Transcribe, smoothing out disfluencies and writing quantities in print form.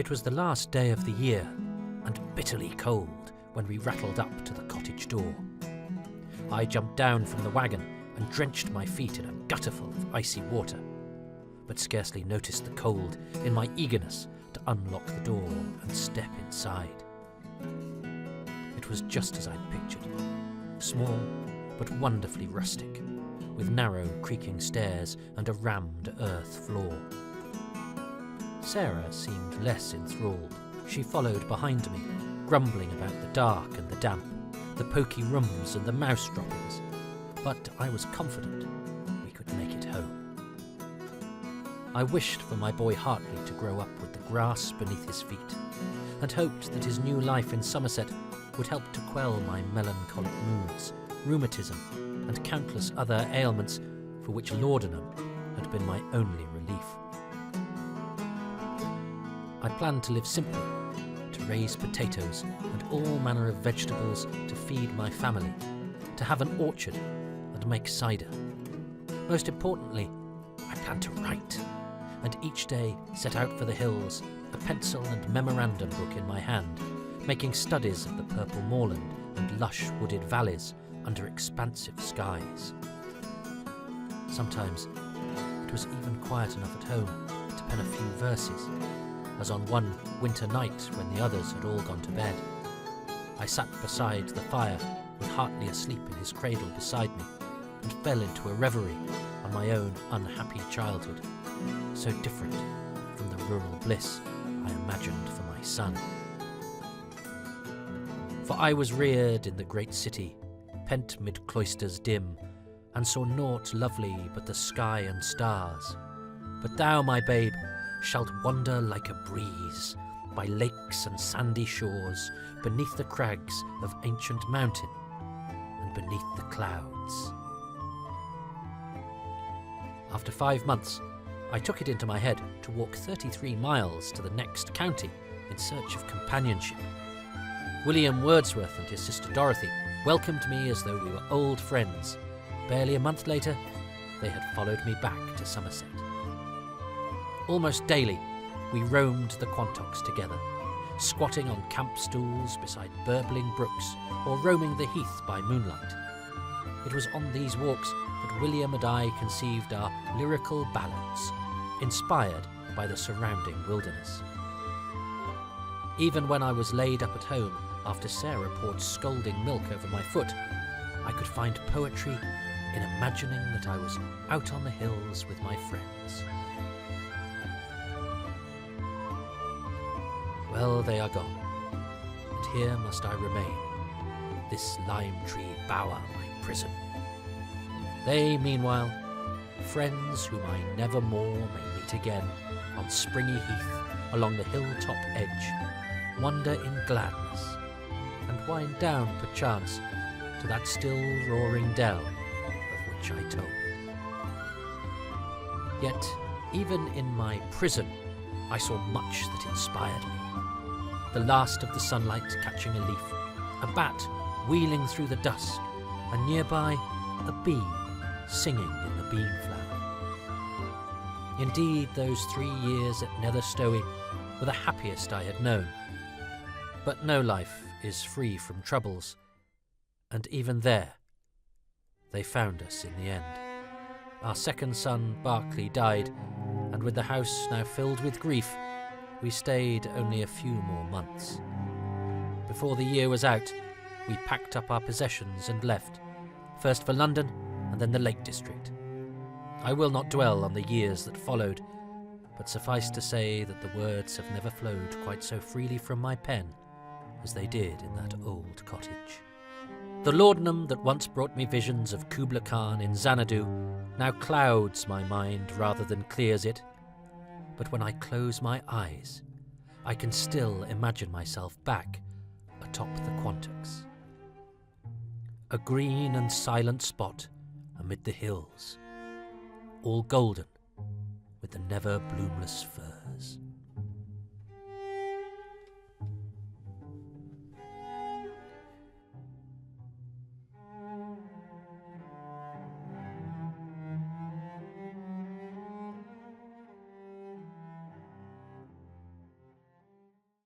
It was the last day of the year, and bitterly cold when we rattled up to the cottage door. I jumped down from the wagon and drenched my feet in a gutterful of icy water, but scarcely noticed the cold in my eagerness to unlock the door and step inside. It was just as I'd pictured, small but wonderfully rustic, with narrow creaking stairs and a rammed earth floor. Sarah seemed less enthralled. She followed behind me, grumbling about the dark and the damp, the poky rooms and the mouse droppings, but I was confident we could make it home. I wished for my boy Hartley to grow up with the grass beneath his feet, and hoped that his new life in Somerset would help to quell my melancholic moods, rheumatism, and countless other ailments for which laudanum had been my only relief. I planned to live simply, to raise potatoes and all manner of vegetables to feed my family, to have an orchard and make cider. Most importantly, I planned to write, and each day set out for the hills, a pencil and memorandum book in my hand, making studies of the purple moorland and lush wooded valleys under expansive skies. Sometimes it was even quiet enough at home to pen a few verses, as on one winter night when the others had all gone to bed. I sat beside the fire with Hartley asleep in his cradle beside me, and fell into a reverie on my own unhappy childhood, so different from the rural bliss I imagined for my son. For I was reared in the great city, pent mid cloisters dim, and saw naught lovely but the sky and stars. But thou, my babe, shalt wander like a breeze by lakes and sandy shores, beneath the crags of ancient mountain, and beneath the clouds. After 5 months, I took it into my head to walk 33 miles to the next county in search of companionship. William Wordsworth and his sister Dorothy welcomed me as though we were old friends. Barely a month later, they had followed me back to Somerset. Almost daily, we roamed the Quantocks together, squatting on camp stools beside burbling brooks or roaming the heath by moonlight. It was on these walks that William and I conceived our lyrical ballads, inspired by the surrounding wilderness. Even when I was laid up at home after Sarah poured scalding milk over my foot, I could find poetry in imagining that I was out on the hills with my friends. Well, they are gone, and here must I remain, this lime-tree bower my prison. They, meanwhile, friends whom I never more may meet again on springy heath along the hilltop edge, wander in gladness, and wind down perchance to that still roaring dell of which I told. Yet, even in my prison, I saw much that inspired me. The last of the sunlight catching a leaf, a bat wheeling through the dusk, and nearby a bee singing in the beanflower. Indeed, those 3 years at Nether Stowey were the happiest I had known. But no life is free from troubles, and even there, they found us in the end. Our second son, Berkeley, died, and with the house now filled with grief, we stayed only a few more months. Before the year was out, we packed up our possessions and left, first for London and then the Lake District. I will not dwell on the years that followed, but suffice to say that the words have never flowed quite so freely from my pen as they did in that old cottage. The laudanum that once brought me visions of Kubla Khan in Xanadu now clouds my mind rather than clears it. But when I close my eyes, I can still imagine myself back atop the Quantocks. A green and silent spot amid the hills, all golden with the never bloomless firs.